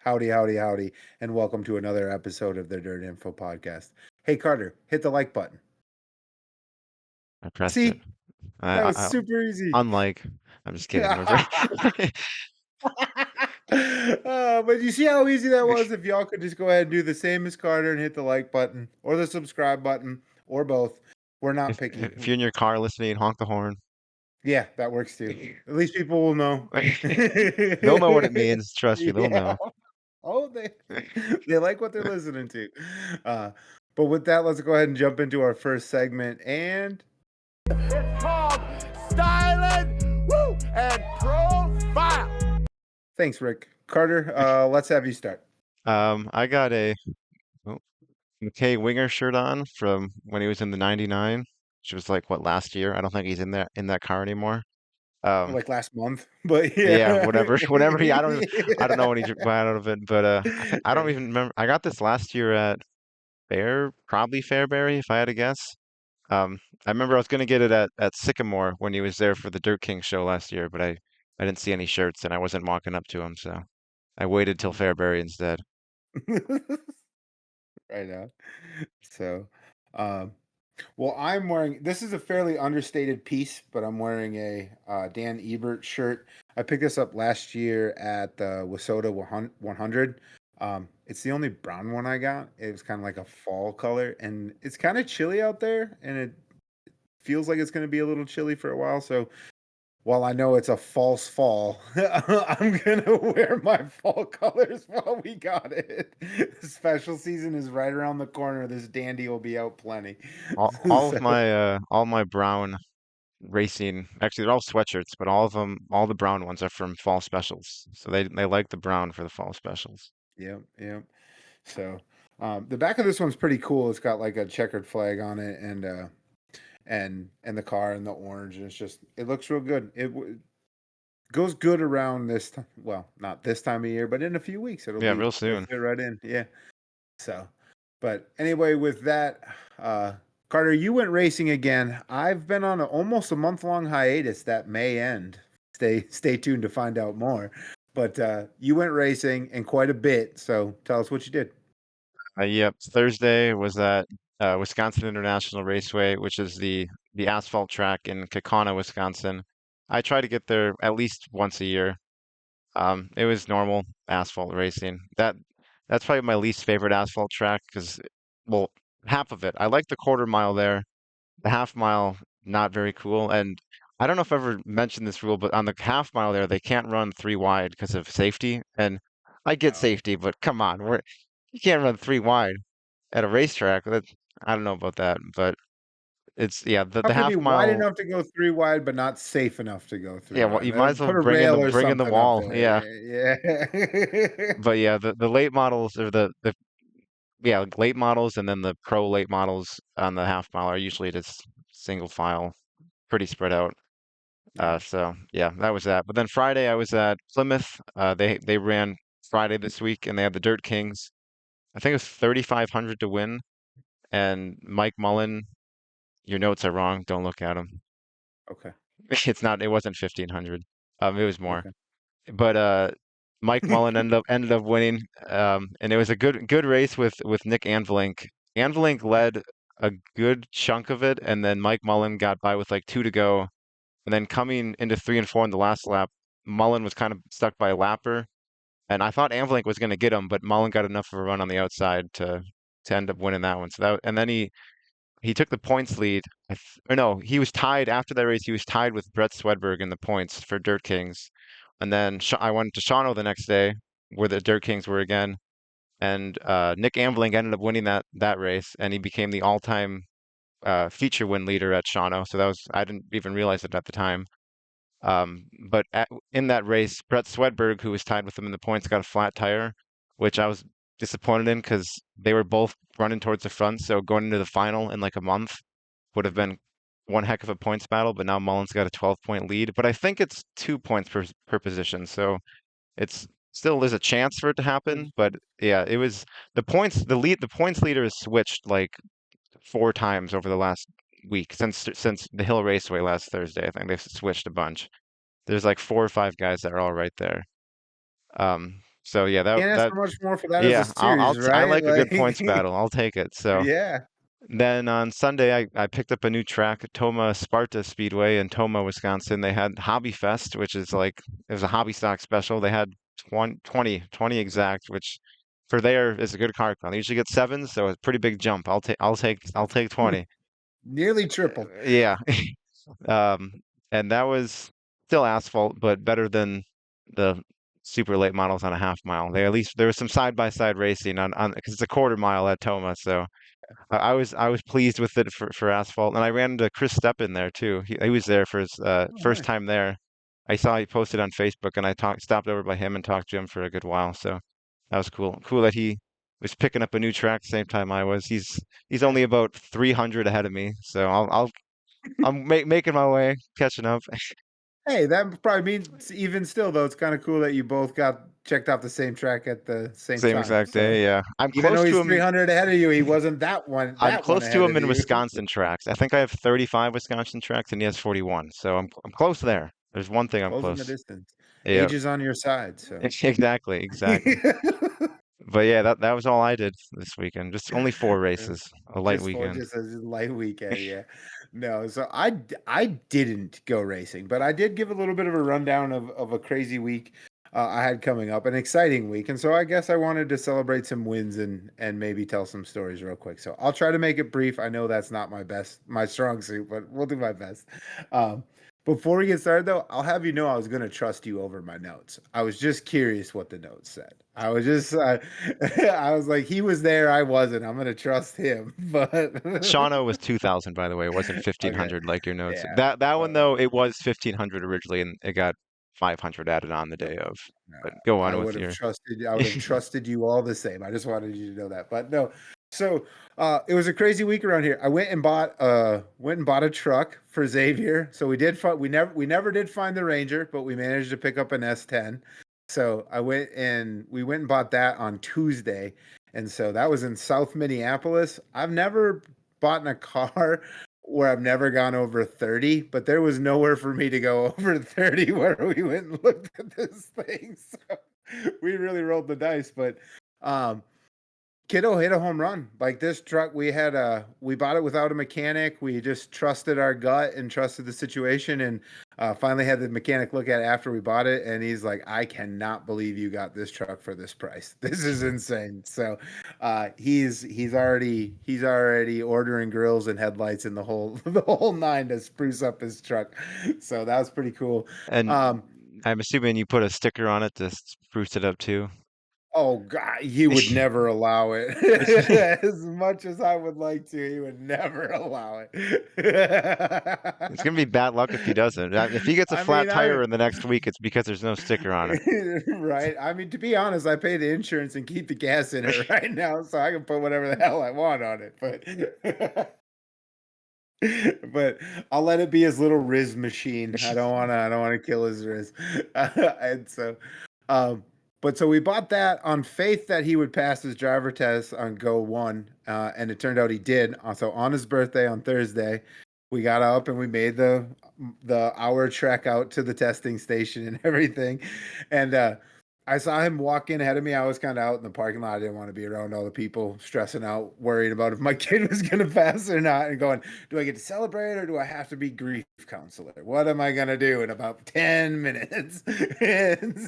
Howdy, howdy, howdy, and welcome to another episode of the DirtInfo podcast. Hey, Carter, hit the like button. I pressed it. See, that I, was I super easy. unlike. I'm just kidding. It was very. But you see how easy that was? If y'all could just go ahead and do the same as Carter and hit the like button or the subscribe button or both. We're not picky. If you're in your car listening, honk the horn. Yeah, that works too. At least people will know. They'll know what it means. Trust me, they'll Yeah. know. Oh, they like what they're listening to. Uh, but with that, let's go ahead and jump into our first segment. And It's called Stylin and Profile. thanks, Rick. Carter, let's have you start. I got a oh, McKay Winger shirt on from when he was in the '99, which was like what last year. I don't think he's in that car anymore. Um, Like last month, but yeah, yeah. whatever he. I don't know Yeah. when he got out of it, but I don't even remember. I got this last year at probably Fairbury, if I had to guess. I remember I was going to get it at Sycamore when he was there for the Dirt King show last year, but I didn't see any shirts and I wasn't walking up to him, so I waited till Fairbury instead. Right now. So, um, well, I'm wearing this is a fairly understated piece, but I'm wearing a Dan Ebert shirt. I picked this up last year at the WISSOTA 100. It's the only brown one I got. It was kind of like a fall color, and it's kind of chilly out there, and it feels like it's going to be a little chilly for a while. So while I know it's a false fall, I'm gonna wear my fall colors while we got it. The special season is right around the corner. This dandy will be out plenty. So, All my brown racing, actually they're all sweatshirts, but all of them, all the brown ones are from fall specials. So they like the brown for the fall specials. yep, yep. So, the back of this one's pretty cool. It's got like a checkered flag on it, and the car and the orange, and it looks real good. Goes good around this time. Well, not this time of year, but in a few weeks Yeah, real it'll soon. fit right in. Yeah. So, but anyway, with that, Carter, you went racing again. I've been on almost a month-long hiatus that may end. Stay tuned to find out more. But you went racing and quite a bit. So tell us what you did. Yep, Thursday was at Wisconsin International Raceway, which is the asphalt track in Kaukauna, Wisconsin. I try to get there at least once a year. It was normal asphalt racing. That's probably my least favorite asphalt track because, well, half of it. I like the quarter mile there. The half mile, not very cool. And I don't know if I ever mentioned this rule, but on the half mile there, they can't run three wide because of safety. And I get Oh. safety, but come on, you can't run three wide at a racetrack. I don't know about that, but it's yeah, How the can it be half wide mile. enough to go three wide, but not safe enough to go three Yeah, well, wide? you might as well Put a rail or bring in the something up wall. Yeah, there. Yeah. but yeah, the late models or the yeah, late models and then the pro late models on the half mile are usually just single file, pretty spread out. Yeah. So yeah, that was that. But then Friday I was at Plymouth. They ran Friday this week and they had the Dirt Kings. I think it was 3,500 to win. And Mike Mullen, your notes are wrong. Don't look at them. Okay. It's not. It wasn't 1,500. It was more. Okay. But Mike Mullen ended up winning. And it was a good race with Nick Anvelink. Anvelink led a good chunk of it, and then Mike Mullen got by with like two to go. And then coming into 3 and 4 in the last lap, Mullen was kind of stuck by a lapper. And I thought Anvelink was going to get him, but Mullen got enough of a run on the outside to end up winning that one. So that and then he took the points lead. Or no, he was tied after that race. He was tied with Brett Swedberg in the points for Dirt Kings. And then I went to Shawano the next day, where the Dirt Kings were again. And Nick Ambling ended up winning that race, and he became the all-time feature win leader at Shawano. So that was I didn't even realize it at the time. But in that race, Brett Swedberg, who was tied with him in the points, got a flat tire, which I was disappointed in because they were both running towards the front. So going into the final in like a month would have been one heck of a points battle. But now Mullins got a 12-point lead. But I think it's 2 points per position. So it's still there's a chance for it to happen. But yeah, it was the points leader has switched like 4 times over the last week since the Hill Raceway last Thursday. I think they've switched a bunch. There's like 4 or 5 guys that are all right there. Um, So yeah, Can't ask that for much more for that as a yeah, series, I right? like a good Like, points battle. I'll take it. So yeah. then on Sunday, I picked up a new track at Toma Sparta Speedway in Toma, Wisconsin. They had Hobby Fest, which is like, it was a hobby stock special. They had 20 exact, which for there is a good car count. They usually get sevens, so it's a pretty big jump. I'll take 20. Nearly tripled. Yeah. Um, and that was still asphalt, but better than the super late models on a half mile. They at least there was some side by side racing on because it's a quarter mile at Toma, so I was pleased with it for asphalt, and I ran into Chris Stepp in there too. He was there for his Oh, first nice. time there. I saw he posted on Facebook, and I stopped over by him and talked to him for a good while. So that was cool. Cool that he was picking up a new track same time I was. He's only about 300 ahead of me, so I'm making my way, catching up. Hey, that probably means even still though, it's kind of cool that you both got checked off the same track at the same Same time. exact So day, yeah. I'm even close though to he's him. 300 ahead of you, he wasn't that I'm one close to ahead him of in you. Wisconsin tracks. I think I have 35 Wisconsin tracks, and he has 41. So I'm close there. There's one thing I'm Closing the close. distance. Yeah, Age is on your side, so. exactly. But yeah, that was all I did this weekend. Just only 4 races, a light Just for weekend. just a light weekend, yeah. No, so I didn't go racing, but I did give a little bit of a rundown of a crazy week I had coming up, an exciting week, and so I guess I wanted to celebrate some wins and maybe tell some stories real quick. So I'll try to make it brief. I know that's not my strong suit, but we'll do my best. Before we get started, though, I'll have you know I was going to trust you over my notes. I was just curious what the notes said. I was just, I was like, he was there, I wasn't. I'm going to trust him. But Shawano was 2,000, by the way. It wasn't okay, 1,500 like your notes. yeah. That one So though, it was 1,500 originally, and it got 500 added on the day of. no, But go I on would with have your. trusted. I would have trusted you all the same. I just wanted you to know that. But no. So it was a crazy week around here. I went and bought a truck for Xavier. So we never did find the Ranger, but we managed to pick up an S10. So we went and bought that on Tuesday. And so that was in South Minneapolis. I've never bought in a car where I've never gone over 30, but there was nowhere for me to go over 30 where we went and looked at this thing. So we really rolled the dice, but um Kiddo hit a home run. Like this truck, we bought it without a mechanic. We just trusted our gut and trusted the situation, and finally had the mechanic look at it after we bought it, and he's like, "I cannot believe you got this truck for this price. This is insane." So he's already ordering grills and headlights and the whole nine to spruce up his truck. So that was pretty cool. And Um, I'm assuming you put a sticker on it to spruce it up too. Oh God, he would never allow it. As much as I would like to, he would never allow it. It's gonna be bad luck if he doesn't. If he gets a I flat mean, tire in the next week, it's because there's no sticker on it. right. I mean, to be honest, I pay the insurance and keep the gas in it right now, so I can put whatever the hell I want on it. But I'll let it be his little Riz machine. I don't wanna kill his Riz. And so but so we bought that on faith that he would pass his driver test on go one, and it turned out he did. So on his birthday on Thursday, we got up and we made the hour trek out to the testing station and everything. And I saw him walk in ahead of me. I was kind of out in the parking lot. I didn't want to be around all the people stressing out, worried about if my kid was going to pass or not, and going, do I get to celebrate or do I have to be grief counselor? What am I going to do in about 10 minutes? And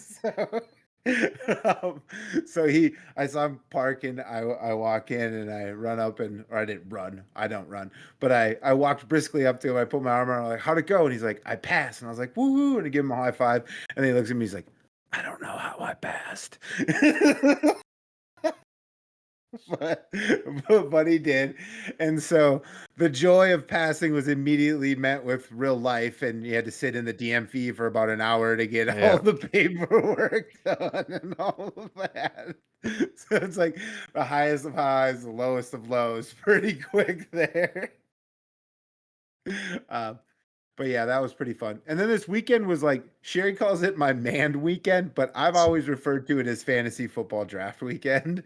so I saw him parking. I walk in and I run up or I didn't run. I don't run, but I walked briskly up to him. I put my arm around him, like, how'd it go? And he's like, I passed. And I was like, woo! And I give him a high five. And then he looks at me. He's like, I don't know how I passed. but he did. And so the joy of passing was immediately met with real life, and you had to sit in the DMV for about an hour to get all the paperwork done and all of that. So it's like the highest of highs, the lowest of lows, pretty quick there. But yeah, that was pretty fun. And then this weekend was like, Sherry calls it my man weekend, but I've always referred to it as fantasy football draft weekend.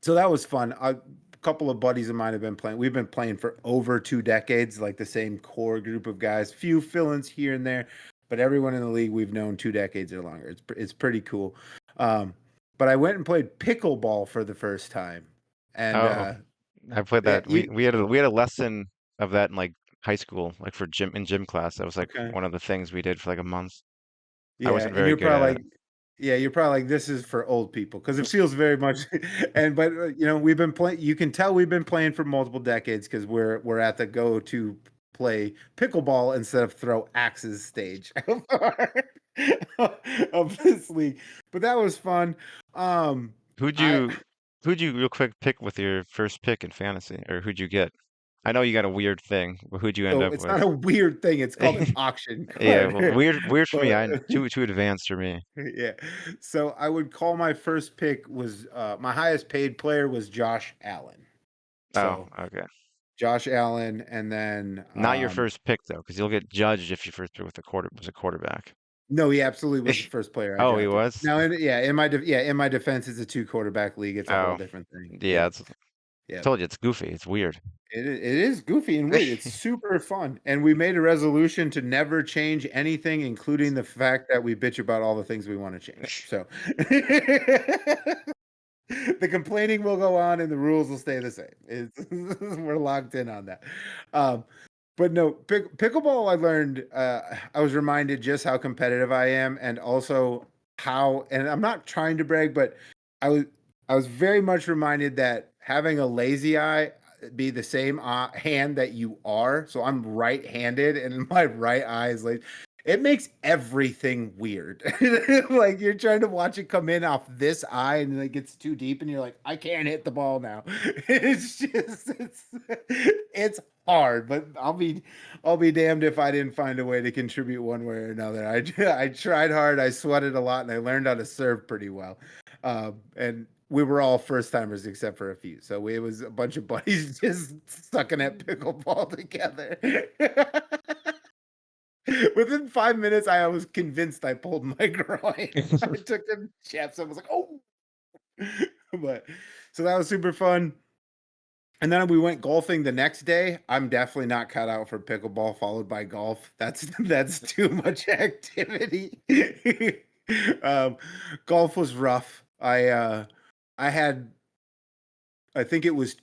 So that was fun. A couple of buddies of mine have been playing. We've been playing for over 2 decades, like the same core group of guys, few fill-ins here and there. but everyone in the league we've known 2 decades or longer. It's pretty cool. But I went and played pickleball for the first time, and Oh, I played yeah, that. We had a lesson of that in like high school, like for gym class. That was like okay. one of the things we did for like a month. I Yeah, wasn't and very you're good probably at like, yeah, you're probably like, this is for old people because it feels very much. And but you know, we've been playing. You can tell we've been playing for multiple decades because we're at the go to play pickleball instead of throw axes stage of this league. But that was fun. Who'd I you who'd you real quick pick with your first pick in fantasy, or who'd you get? I know you got a weird thing, but who'd you end so up it's with? not a weird thing. It's called an auction Yeah, well, card. weird for me. But I too advanced for me. yeah. So I would call my first pick was my highest paid player was Josh Allen. Oh, So okay. Josh Allen, and then Not your first pick though, because you'll get judged if your first pick with was a quarterback. no, he absolutely was the first player I Oh, he drafted. was? Now, in my defense, it's a 2 quarterback league. It's a whole Oh, different thing. yeah. Yeah, It's yeah. told you it's goofy. It's weird. It is goofy and weird. It's super fun, and we made a resolution to never change anything, including the fact that we bitch about all the things we want to change. So. The complaining will go on and the rules will stay the same. We're locked in on that. But no, pickleball, I learned, I was reminded just how competitive I am and also how, and I'm not trying to brag, but I was, I was very much reminded that having a lazy eye be the same hand that you are. So I'm right-handed and my right eye is like, it makes everything weird. Like you're trying to watch it come in off this eye and it gets too deep and you're like, I can't hit the ball now. It's hard, but I'll be damned if I didn't find a way to contribute one way or another. I tried hard, I sweated a lot, and I learned how to serve pretty well. And we were all first timers except for a few. So it was a bunch of buddies just sucking at pickleball together. Within 5 minutes, I was convinced I pulled my groin. I took the chaps. I was like, oh, but so that was super fun. And then we went golfing the next day. I'm definitely not cut out for pickleball followed by golf. That's too much activity. Golf was rough. I had, I think it was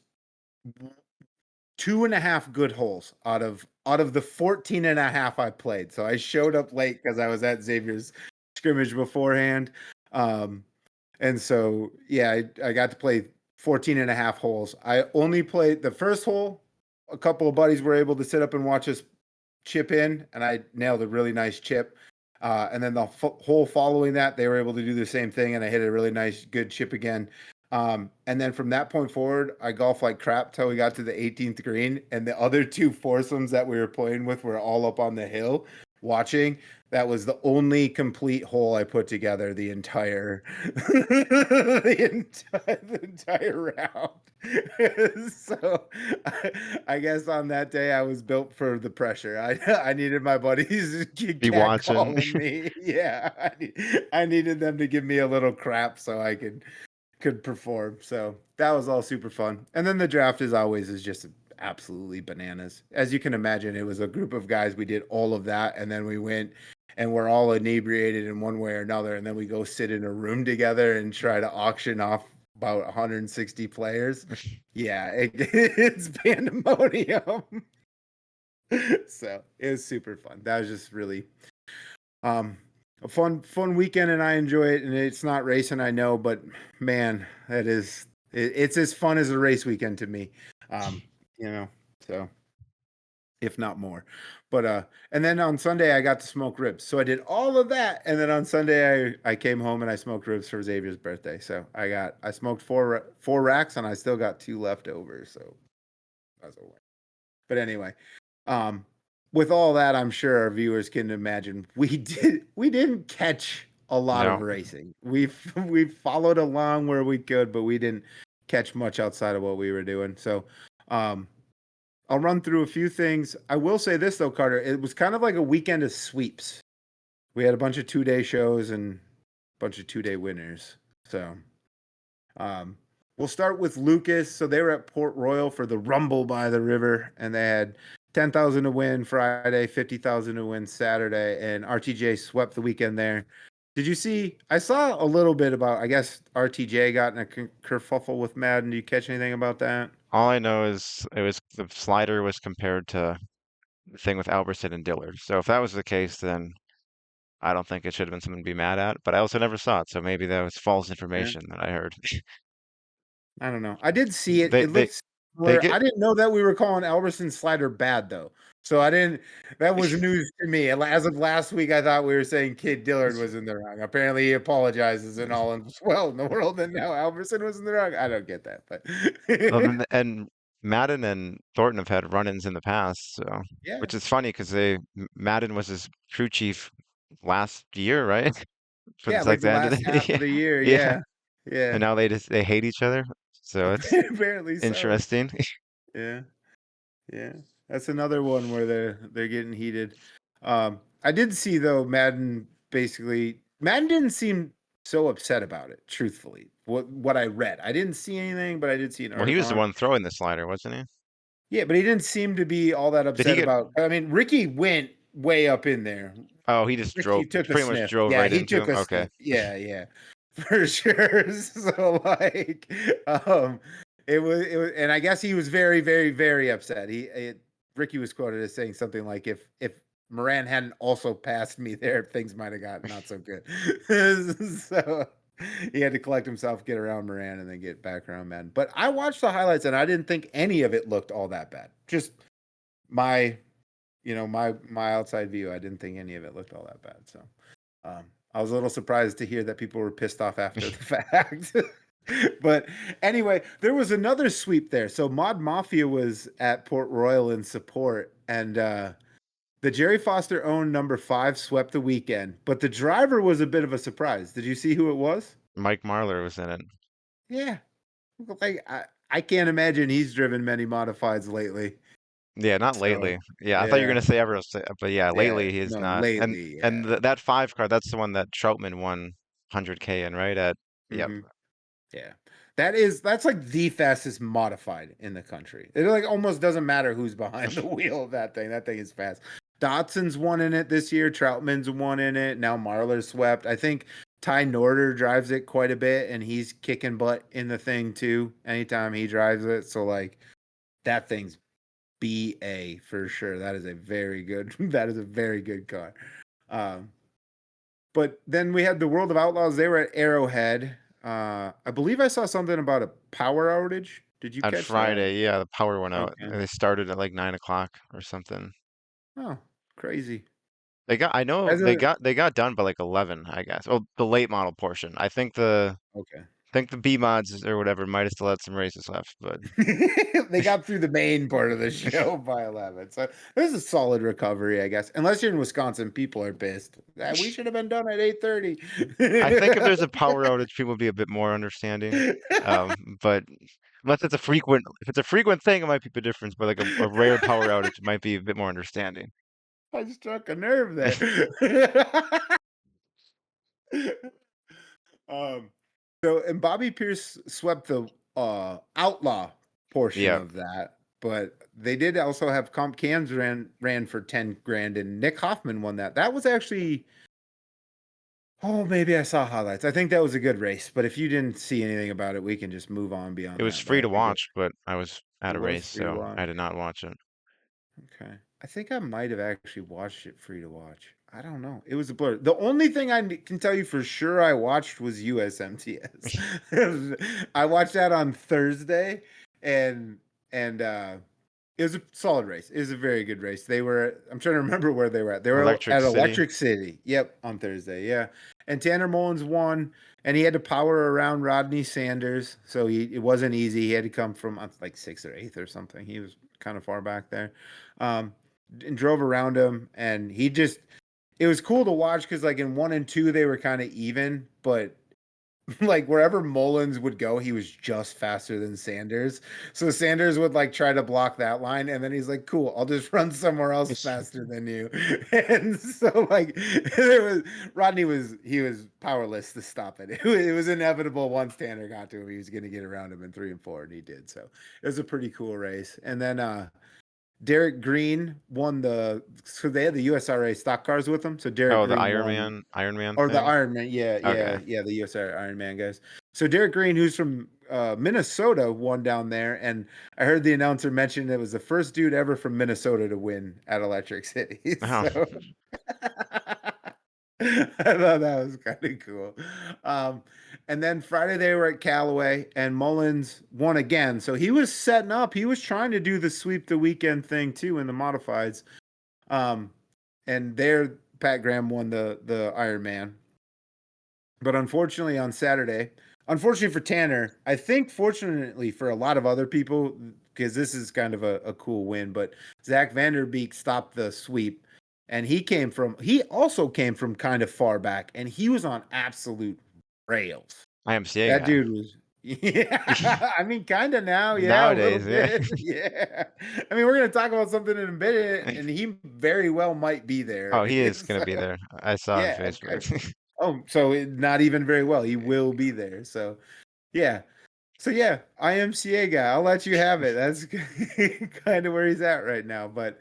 2.5 good holes out of the 14 and a half I played. So I showed up late because I was at Xavier's scrimmage beforehand. And so, yeah, I got to play 14 and a half holes. I only played the first hole. A couple of buddies were able to sit up and watch us chip in, and I nailed a really nice chip. And then the hole following that, they were able to do the same thing, and I hit a really nice, good chip again. And then from that point forward, I golfed like crap till we got to the 18th green, and the other two foursomes that we were playing with were all up on the hill watching. That was the only complete hole I put together the entire the entire round. So I guess on that day I was built for the pressure. I needed my buddies Be watching. catcalling me. Yeah, I needed them to give me a little crap so I could perform. So that was all super fun. And then the draft is just absolutely bananas. As you can imagine, it was a group of guys. We did all of that, and then we went and we're all inebriated in one way or another, and then we go sit in a room together and try to auction off about 160 players. Yeah, it's pandemonium. So it was super fun. That was just really a fun weekend, and I enjoy it. And it's not racing, I know, but man, it's as fun as a race weekend to me. So if not more. But and then on Sunday I got to smoke ribs. So I did all of that, and then on Sunday I came home and I smoked ribs for Xavier's birthday. So I smoked four racks and I still got 2 left over. So that's a win. But anyway, with all that, I'm sure our viewers can imagine we didn't catch a lot of racing. We followed along where we could, but we didn't catch much outside of what we were doing. So I'll run through a few things. I will say this though, Carter, it was kind of like a weekend of sweeps. We had a bunch of 2-day shows and a bunch of 2-day winners. So we'll start with Lucas. So they were at Port Royal for the Rumble by the River, and they had 10,000 to win Friday, 50,000 to win Saturday, and RTJ swept the weekend there. Did you see? I saw a little bit about. I guess RTJ got in a kerfuffle with Madden. Do you catch anything about that? All I know is the slider was compared to the thing with Albertson and Dillard. So if that was the case, then I don't think it should have been something to be mad at. But I also never saw it, so maybe that was false Yeah. information that I heard. I don't know. I did see it. They It they looks. they I get didn't know that we were calling Albertson's slider bad though. So I didn't. That was news to me. As of last week, I thought we were saying Kid Dillard was in the wrong. Apparently, he apologizes and all is well in the world, and now Albertson was in the wrong. I don't get that, but and Madden and Thornton have had run-ins in the past, so yeah, which is funny because Madden was his crew chief last year, right? For yeah, like like the the end of last half of the the year. yeah, Yeah, yeah. and now they hate each other. So it's Apparently so. interesting. Yeah. Yeah, that's another one where they're getting heated. I did see though Madden didn't seem so upset about it. Truthfully, what I read, I didn't see anything, but I did see an Well, he article was the on it. one throwing the slider, wasn't he? Yeah, but he didn't seem to be all that Did he upset get? about. I mean, Ricky went way up in there. Oh, he just Ricky drove, took a pretty much sniff. drove Yeah, right he into took him. a Okay. sniff. Yeah, yeah, for sure. So like, um, and I guess he was very, very, very upset. Ricky was quoted as saying something like, "If Moran hadn't also passed me there, things might have gotten not so good." So he had to collect himself, get around Moran, and then get back around Madden. But I watched the highlights, and I didn't think any of it looked all that bad. Just my my outside view. I didn't think any of it looked all that bad. So I was a little surprised to hear that people were pissed off after the fact. But anyway, there was another sweep there. So Mod Mafia was at Port Royal in support, and the Jerry Foster owned number 5 swept the weekend, but the driver was a bit of a surprise. Did you see who it was? Mike Marlar was in it. Yeah. Like I can't imagine he's driven many modifieds lately. Yeah, not So lately. Yeah, I thought you were yeah. gonna say ever, but yeah, Yeah. lately he's No, not. lately, And yeah. that 5 car, that's the one that Troutman won 100K in, right? Yep. Mm-hmm. Yeah. That's like the fastest modified in the country. It like almost doesn't matter who's behind the wheel of that thing. That thing is fast. Dotson's won in it this year. Troutman's won in it. Now Marlar swept. I think Ty Norder drives it quite a bit, and he's kicking butt in the thing too. Anytime he drives it, so like that thing's BA for sure. That is a very good. That is a very good car. But then we had the World of Outlaws. They were at Arrowhead. I believe I saw something about a power outage. Did you On catch that? Friday, yeah, the power went out. Okay. And they started at like 9 o'clock or something. Oh, crazy. I know As a they got done by like 11, I guess. Oh, the late model portion. okay. I think the B mods or whatever might have still had some races left, but They got through the main part of the show by 11. So there's a solid recovery, I guess. Unless you're in Wisconsin, people are pissed. We should have been done at 8:30. I think if there's a power outage, people would be a bit more understanding. But unless it's if it's a frequent thing, it might be a difference. But like a rare power outage, it might be a bit more understanding. I struck a nerve there. um, and Bobby Pierce swept the outlaw portion Yeah, of that, but they did also have comp cams ran for 10 grand, and Nick Hoffman won that. That was actually maybe I saw highlights. I think that was a good race, but if you didn't see anything about it, we can just move on beyond it was that. But free I to think watch, but I was at it a was race, free to so watch. I did not watch it. Okay. I think I might have actually watched it free to watch. I don't know. It was a blur. The only thing I can tell you for sure I watched was USMTS. I watched that on Thursday, and it was a solid race. It was a very good race. I'm trying to remember where they were at. They were Electric at City. Electric City. Yep, on Thursday. Yeah. And Tanner Mullins won, and he had to power around Rodney Sanders. So it wasn't easy. He had to come from like 6th or 8th or something. He was kind of far back there. And drove around him, and it was cool to watch because like in 1 and 2 they were kind of even, but like wherever Mullins would go, he was just faster than Sanders. So Sanders would like try to block that line, and then he's like, "Cool, I'll just run somewhere else faster than you." And so like Rodney was powerless to stop it. It was inevitable once Tanner got to him, he was going to get around him in 3 and 4, and he did. So it was a pretty cool race. And then Derek Green won so they had the USRA stock cars with them. So Derek Oh, the Green won. Ironman Or the thing. Iron Man, yeah, Okay. the USRA Iron Man guys. So Derek Green, who's from Minnesota, won down there, and I heard the announcer mention it was the first dude ever from Minnesota to win at Electric City. Oh, So I thought that was kind of cool. And then Friday they were at Callaway, and Mullins won again. So he was setting up. He was trying to do the sweep the weekend thing too in the modifieds. And there Pat Graham won the Ironman. But unfortunately on Saturday, unfortunately for Tanner, I think fortunately for a lot of other people, because this is kind of a cool win, but Zach Vanderbeek stopped the sweep, and he also came from kind of far back, and he was on absolute rails. IMCA That guy. dude was, yeah, I mean, kind of now, yeah, a little Nowadays, yeah. bit, yeah. I mean, we're gonna talk about something in a minute, and he very well might be there. Oh, he is gonna So, be there. I saw on yeah, Facebook. oh, so not even very well. He will be there. So, yeah. So yeah, IMCA guy. I'll let you have it. That's kind of where he's at right now. But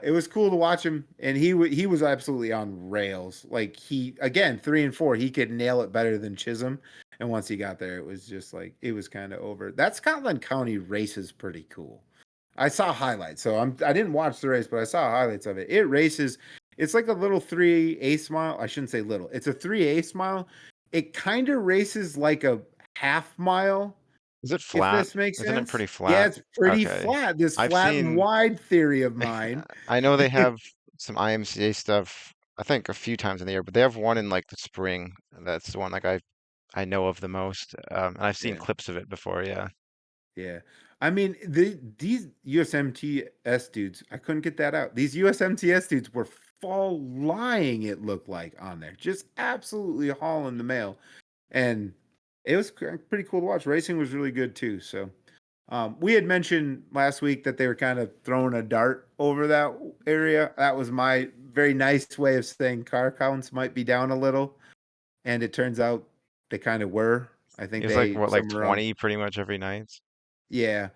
it was cool to watch him, and he was absolutely on rails. Like he again 3 and 4, he could nail it better than Chisholm. And once he got there, it was just like it was kind of over. That Scotland County race is pretty cool. I saw highlights, so I didn't watch the race, but I saw highlights of it. It races. It's like a little 3/8 mile. I shouldn't say little. It's a 3/8 mile. It kind of races like a half mile. Is it If flat? this makes Isn't it sense. pretty Yeah, flat? it's pretty Okay. flat. This I've flat and seen wide theory of mine. I know they have some IMCA stuff, I think a few times in the year, but they have one in like the spring. That's the one like I know of the most. And I've seen Yeah, clips of it before, yeah. yeah. I mean, these USMTS dudes, I couldn't get that out. These USMTS dudes were flying, it looked like, on there. Just absolutely hauling the mail. And it was pretty cool to watch. Racing was really good too. So we had mentioned last week that they were kind of throwing a dart over that area. That was my very nice way of saying car counts might be down a little. And it turns out they kind of were. I think It was like they what, like somewhere around, 20 pretty much every night. yeah,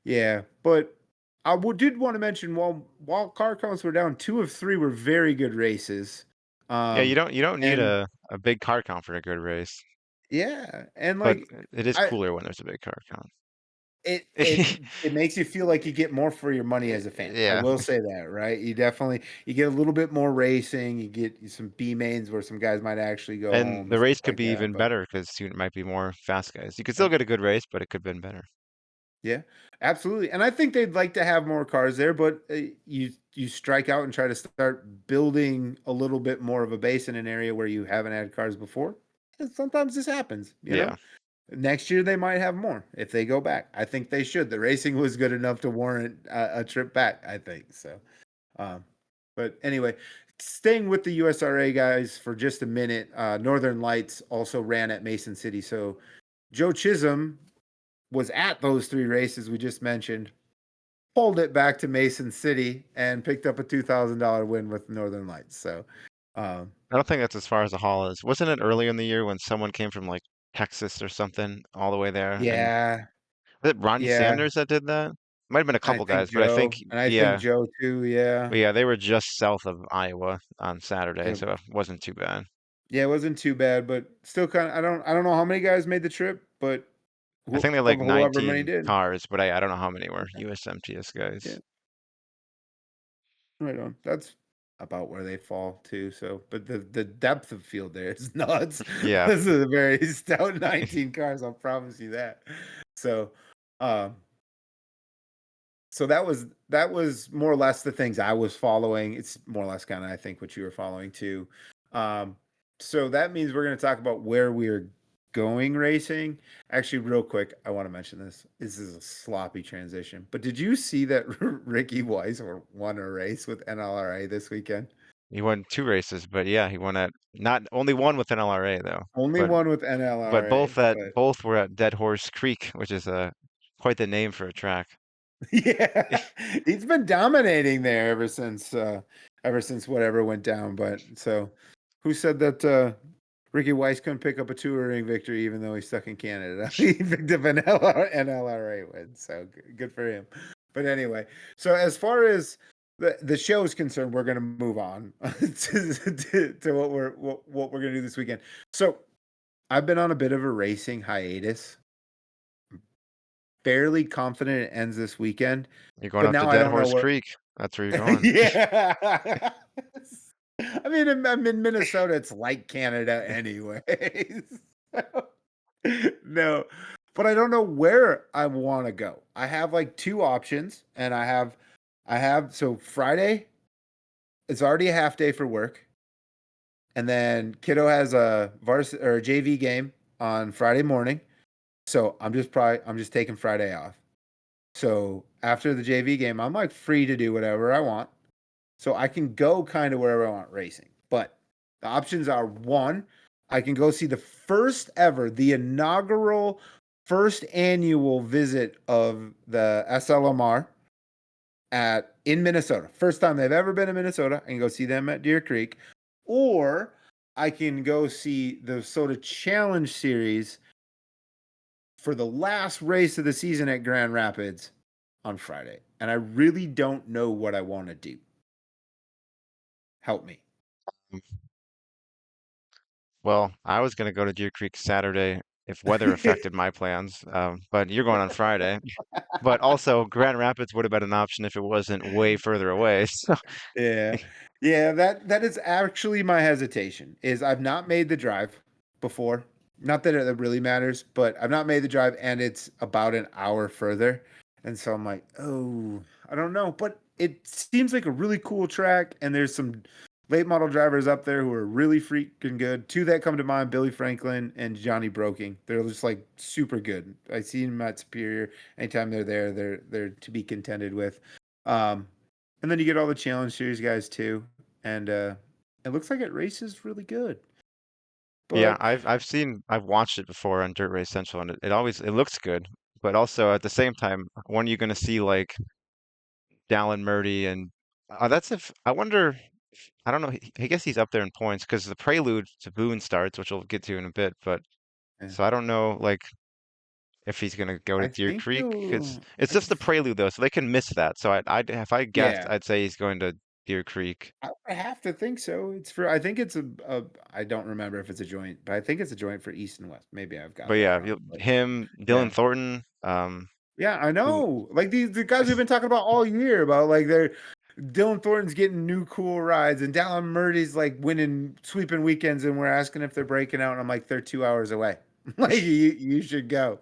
yeah. But I did want to mention while car counts were down, 2 of 3 were very good races. Yeah, Um, you don't need and a big car count for a good race, yeah, and but like it is I cooler when there's a big car count. it makes you feel like you get more for your money as a fan. I Yeah, will say that, right? You definitely you get a little bit more racing. You get some B mains where some guys might actually go and home the and stuff race could like be that. even But better because it might be more fast guys. You could yeah, still get a good race, but it could have been better. yeah, absolutely. And I think they'd like to have more cars there, but you strike out and try to start building a little bit more of a base in an area where you haven't had cars before. And sometimes this happens, you know. Yeah. Next year they might have more if they go back. I think they should. The racing was good enough to warrant a trip back, I think. So, um, but anyway, staying with the USRA guys for just a minute, Northern Lights also ran at Mason City. So Joe Chisholm was at those 3 races we just mentioned, pulled it back to Mason City and picked up a $2,000 win with Northern Lights. So, um, I don't think that's as far as the haul is. Wasn't it earlier in the year when someone came from like Texas or something all the way there? And yeah, was it Ronnie yeah, Sanders that did that? Might have been a I couple think guys, but I think, Joe, and I think yeah, Joe too. Yeah. but yeah, they were just south of Iowa on Saturday, Yeah. so it wasn't too bad. Yeah, it wasn't too bad, but still kind of. I don't know how many guys made the trip, but I think they had of like whoever many 19 did. cars, but I don't know how many were USMTS Yeah, guys. right on. That's about where they fall too. So, but the depth of field there is nuts. Yeah, This is a very stout 19 cars. I'll promise you that. So, um, so that was more or less the things I was following. It's more or less kind of I think what you were following too. Um, so that means we're going to talk about where we're going racing. Actually, real quick, I want to mention this. This is a sloppy transition, but did you see that Ricky Weiss won a race with NLRA this weekend? he won 2 races, but yeah, he won at not only one with NLRA though, Only but one with both NLRA, but both were at Dead Horse Creek, which is quite the name for a track. yeah, he's been dominating there ever since whatever went down. But so, who said that Ricky Weiss couldn't pick up a touring victory even though he's stuck in Canada? He picked up an NLRA win, so good for him. But anyway, so as far as the show is concerned, we're going to move on to what we're going to do this weekend. So I've been on a bit of a racing hiatus. Fairly confident it ends this weekend. You're going But up to now I Dead don't know Horse where. Creek. That's where you're going. Yeah. I mean, I'm in Minnesota. It's like Canada anyways. No, but I don't know where I want to go. I have like two options, and I have so Friday, it's already a half day for work. And then kiddo has a varsity or a JV game on Friday morning. So I'm just taking Friday off. So after the JV game, I'm like free to do whatever I want. So I can go kind of wherever I want racing. But the options are one, I can go see the first ever, the inaugural first annual visit of the SLMR in Minnesota. First time they've ever been in Minnesota. I can go see them at Deer Creek. Or I can go see the WISSOTA Challenge Series for the last race of the season at Grand Rapids on Friday. And I really don't know what I want to do. Help me. Well, I was going to go to Deer Creek Saturday if weather affected my plans, but you're going on Friday. But also, Grand Rapids would have been an option if it wasn't way further away. So, Yeah. Yeah, that is actually my hesitation. Is I've not made the drive before. Not that it really matters, but I've not made the drive and it's about an hour further. And so I'm like, oh, I don't know. But it seems like a really cool track, and there's some late model drivers up there who are really freaking good. Two that come to mind, Billy Franklin and Johnny Broking. They're just like super good. I see them at Superior. Anytime they're there, they're to be contended with. And then you get all the challenge series guys too. And it looks like it races really good. yeah, But I've watched it before on Dirt Race Central, and it looks good. But also at the same time, when are you going to see like Dallin Murdy and that's if I wonder. I don't know. I guess he's up there in points because the prelude to Boone starts, which we'll get to in a bit. But yeah, so I don't know, like if he's gonna go to I Deer think Creek. It's I, just the prelude though, so they can miss that. So I'd if I guessed, yeah, I'd say he's going to Deer Creek. I have to think so. It's for I think it's a I don't remember if it's a joint, but I think it's a joint for East and West. Maybe I've But got that yeah, wrong. But him, Dylan yeah. Thornton, Yeah, I who know. Like the guys we've been talking about all year about like they're Dylan Thornton's getting new cool rides and Dallin Murdy's like winning sweeping weekends, and we're asking if they're breaking out, and I'm like, they're 2 hours away. Like you should go.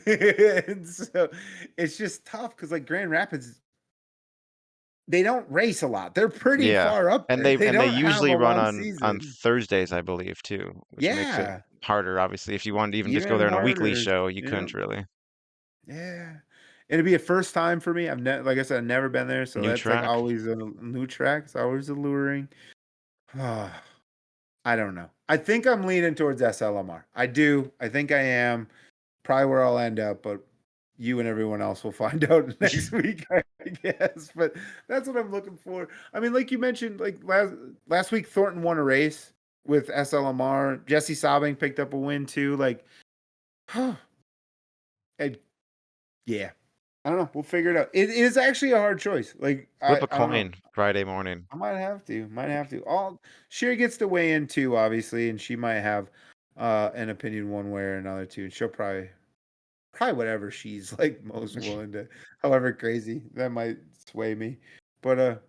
And so it's just tough because like Grand Rapids, they don't race a lot. They're pretty yeah, far up and there. they They and they don't have usually a run long on season. Thursdays, I believe, too, which makes it Yeah, harder. Obviously, if you wanted to even just go even there on a weekly harder. show, you Yeah. couldn't really. Yeah. It'd be a first time for me. Like I said, I've never been there, so New that's like track. always a new track. It's always alluring. I don't know. I think I'm leaning towards SLMR. I do. I think I am. Probably where I'll end up, but you and everyone else will find out next week, I guess. But that's what I'm looking for. I mean, like you mentioned, like last week, Thornton won a race with SLMR. Jesse Sobbing picked up a win too. Like, and yeah, I don't know. We'll figure it out. It is actually a hard choice. Like Flip a I don't know. coin Friday morning. I might have to. Might have to. All Sherry gets to weigh in too, obviously, and she might have an opinion one way or another too. And she'll probably whatever she's like most willing to, however crazy that might sway me. But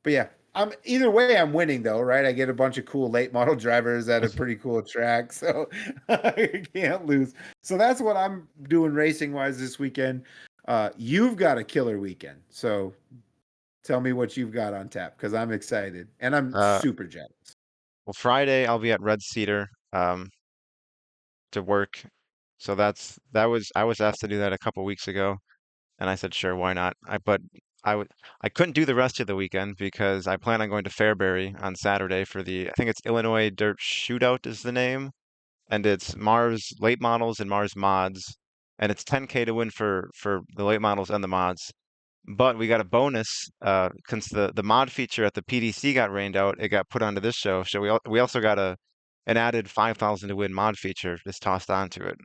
yeah, I'm either way. I'm winning though, right? I get a bunch of cool late model drivers at a pretty cool track, so I can't lose. So that's what I'm doing racing wise this weekend. You've got a killer weekend, so tell me what you've got on tap because I'm excited and I'm Uh, super jealous. well, Friday I'll be at Red Cedar to work. So I was asked to do that a couple weeks ago, and I said sure, why not? I couldn't do the rest of the weekend because I plan on going to Fairbury on Saturday for I think it's Illinois Dirt Shootout is the name, and it's Mars late models and Mars mods, and it's 10K to win for the late models and the mods. But we got a bonus since the mod feature at the PDC got rained out. It got put onto this show. So we also got an added 5,000 to win mod feature just tossed onto it.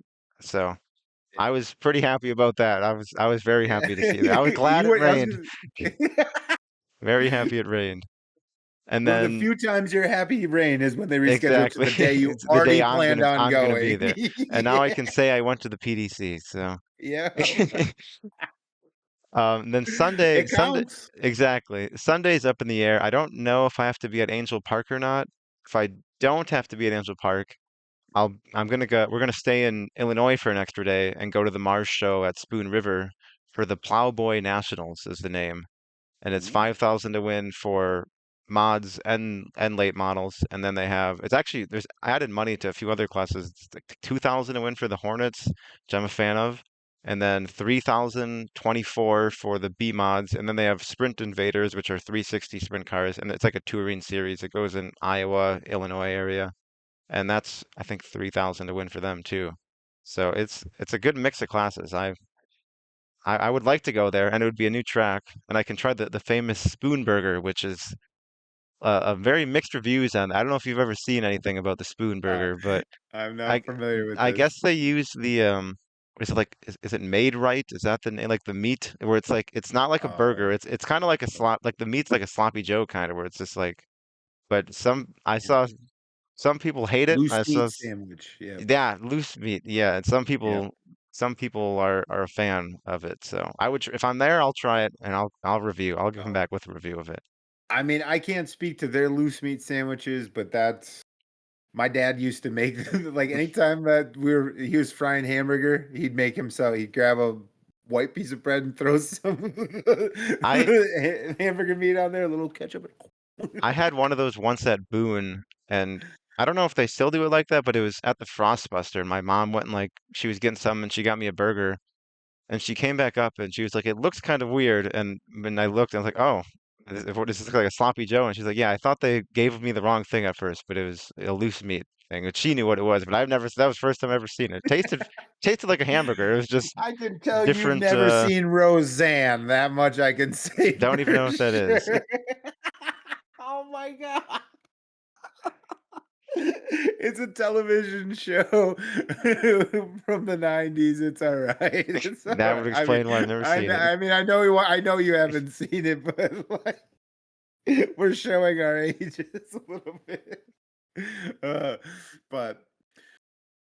So I was pretty happy about that. I was very happy to see that. I was glad You it were. I was rained. gonna, Very happy it rained. And well, the then few times you're happy it rained is when they rescheduled to exactly, the day you it's the day already planned on I'm gonna be going. there. And now I can say I went to the PDC. So Yeah, then it Sunday counts. exactly. Sunday's up in the air. I don't know if I have to be at Angel Park or not. If I don't have to be at Angel Park, I'm gonna go. We're gonna stay in Illinois for an extra day and go to the Mars show at Spoon River for the Plowboy Nationals is the name, and it's Mm. 5,000 to win for mods and late models, and then they have it's actually there's I added money to a few other classes. It's like 2,000 to win for the Hornets, which I'm a fan of, and then 3,024 for the B mods, and then they have Sprint Invaders, which are 360 sprint cars, and it's like a touring series. It goes in Iowa, Illinois area and that's I think 3,000 to win for them too. So it's a good mix of classes. I would like to go there, and it would be a new track, and I can try the famous Spoon Burger, which is a very mixed reviews on. I don't know if you've ever seen anything about the Spoon Uh, Burger, but I'm I not familiar with I this. guess they use the is it like is it made right? Is that the name like the meat where it's like it's not like a burger. Oh, It's kind of like a slop like the meat's like a sloppy Joe kind of where it's just like but some I saw yeah. some people hate it. Loose I saw meat sandwich. Yep. yeah, loose meat. Yeah, and Yep. some people are a fan of it. So I would if I'm there, I'll try it and I'll review. I'll come Oh. back with a review of it. I mean, I can't speak to their loose meat sandwiches, but that's my dad used to make like anytime that he was frying hamburger, he'd make himself. He'd grab a white piece of bread and throw some I hamburger meat on there, a little ketchup. I had one of those once at Boone, and I don't know if they still do it like that, but it was at the Frostbuster. And my mom went and like she was getting some, and she got me a burger, and she came back up and she was like, "It looks kind of weird." And when I looked, I was like, "Oh, what does this look like a sloppy Joe?" And she's like, "Yeah, I thought they gave me the wrong thing at first, but it was a loose meat thing." And she knew what it was, but I've never. That was the first time I've ever seen it. Tasted like a hamburger. It was just I can tell you've different. never seen Roseanne. That much I can say Don't even for know what that is. sure. Oh my god. It's a television show from the 90s. It's all right. It's all That would right. I mean, explain why I've never seen it. I know you haven't seen it, but like we're showing our ages a little bit. Uh, but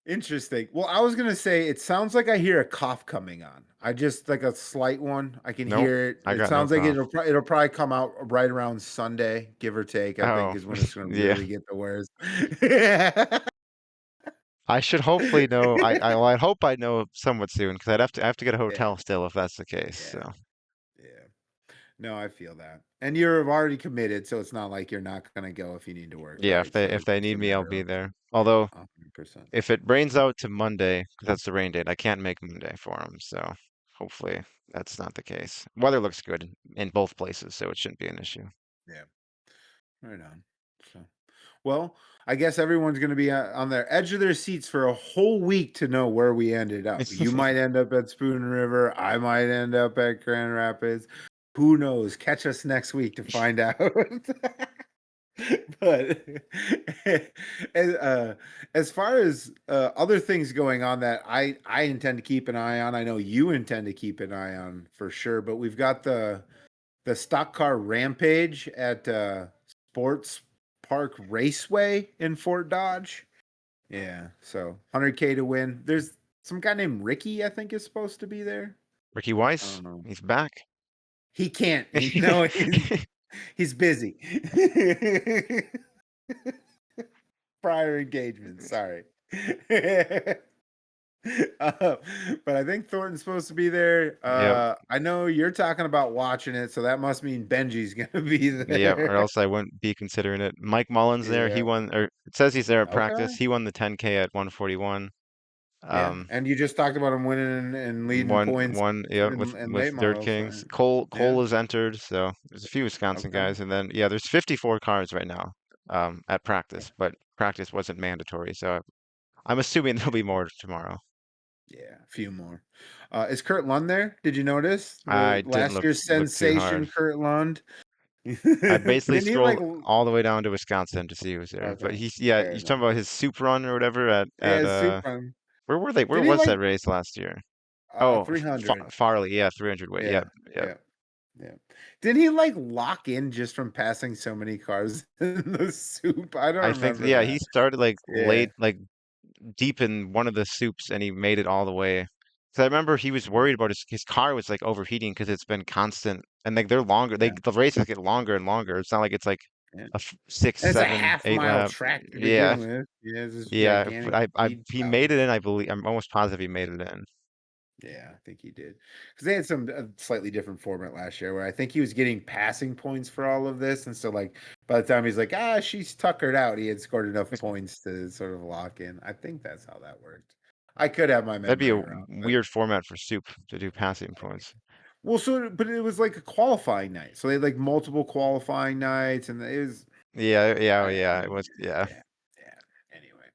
interesting. Well, I was gonna say it sounds like I hear a cough coming on. I just like a slight one. I can Nope, hear it. I It got no sounds like cough. It'll probably come out right around Sunday, give or take. I think Oh, is when it's gonna yeah. really get the worst. I should hopefully know. Well, I hope I know somewhat soon because I have to get a Yeah, hotel still if that's the case. yeah, So yeah. No, I feel that. And you're already committed, so it's not like you're not gonna go if you need to work, yeah, right? So if it's they just need a me, I'll matter be of there. Although 100%. if it rains out to Monday, 'cause that's the rain date, I can't make Monday for them. So hopefully that's not the case. Weather looks good in both places, so it shouldn't be an issue. Yeah, right on. So, well, I guess everyone's going to be on their edge of their seats for a whole week to know where we ended up. You might end up at Spoon River. I might end up at Grand Rapids. Who knows? Catch us next week to find out. But as, as far as other things going on that I intend to keep an eye on, I know you intend to keep an eye on for sure. But we've got the Stock Car Rampage at Sports Park Raceway in Fort Dodge. Yeah, so 100K to win. There's some guy named Ricky, I think, is supposed to be there. Ricky I Weiss, don't know. he's back. He can't. He's busy. Prior engagements. Sorry. But I think Thornton's supposed to be there. Yep, I know you're talking about watching it, so that must mean Benji's gonna be yep, or there. else I wouldn't be considering it. Mike Mullen's there. He Yeah. won, or it says he's there at practice. Okay. He won the 10K at 141. Yeah. And you just talked about him winning and leading points Yeah, in with late Dirt models. Kings. Yeah. Cole is entered, so there's a few Wisconsin Okay. guys, and then yeah, there's 54 cars right now at Yeah. practice, but practice wasn't mandatory, so I'm assuming there'll be more tomorrow. Yeah. A few more. Is Kurt Lund there? Did you notice the I didn't last year's look too sensation, hard. Kurt Lund? I basically Didn't he like? scrolled all the way down to Wisconsin to see who was there, but Okay. yeah, Fair you're enough. talking about his Soup Run or whatever Yeah, at super fun. where were they? Where Did he was like? that race last year? Oh, 300. Farley, yeah, 300 weight. Yeah, Yep, yep. yeah, yeah. Did he like lock in just from passing so many cars in the soup? I don't I think remember yeah, he that. started like Yeah, late, like deep in one of the soups, and he made it all the way. Because I remember he was worried about his car was like overheating because it's been constant, and like they're longer. yeah, The races get longer and longer. It's not like it's like yeah. a 6, And it's a 7, half 8 mile lap. track to Yeah, begin with. Yeah, it's this yeah. gigantic But speed he made it challenge. in. I believe I'm almost positive he made it in. Yeah, I think he did because they had some slightly different format last year where I think he was getting passing points for all of this, and so like by the time he's like, she's tuckered out, he had scored enough points to sort of lock in. I think that's how that worked. I could have my That'd be memory a wrong, but weird format for soup to do passing points. well, so but it was like a qualifying night, so they had like multiple qualifying nights, and it was Yeah, yeah, I, yeah. It was yeah. yeah, yeah. Anyway,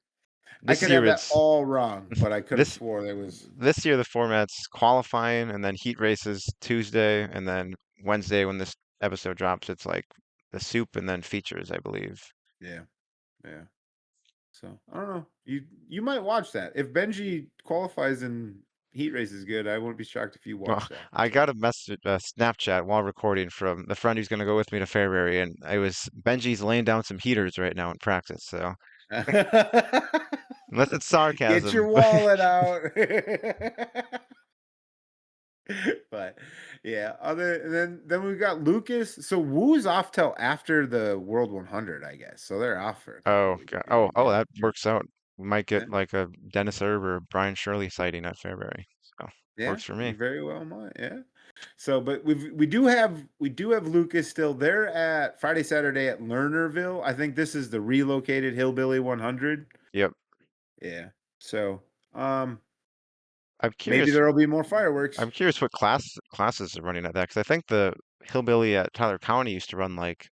I This could year have that it's all wrong, but I could have this swore there was. this year the format's qualifying and then heat races Tuesday and then Wednesday when this episode drops it's like the soup and then features, I believe. Yeah, yeah. So I don't know. You might watch that. If Benji qualifies and heat race is good, I wouldn't be shocked if you Well, watch that. I got a message, a Snapchat while recording from the friend who's going to go with me to Fairbury, and I was Benji's laying down some heaters right now in practice. So unless it's Get your sarcasm, wallet out. But yeah, other and then we've got Lucas. So Woo's off till after the World 100, I guess. So they're off for a couple oh of weeks. God. Yeah, Oh, yeah, that works out. We might yeah. get like a Dennis Erb or Brian Shirley sighting at Fairbury. So Yeah, works for you me. very well might. Yeah. So, but we do have Lucas still. They're at Friday, Saturday at Lernerville. I think this is the relocated Hillbilly 100. Yep. Yeah. So, um, I'm maybe curious. there'll be more fireworks. I'm curious what classes are running at that because I think the Hillbilly at Tyler County used to run like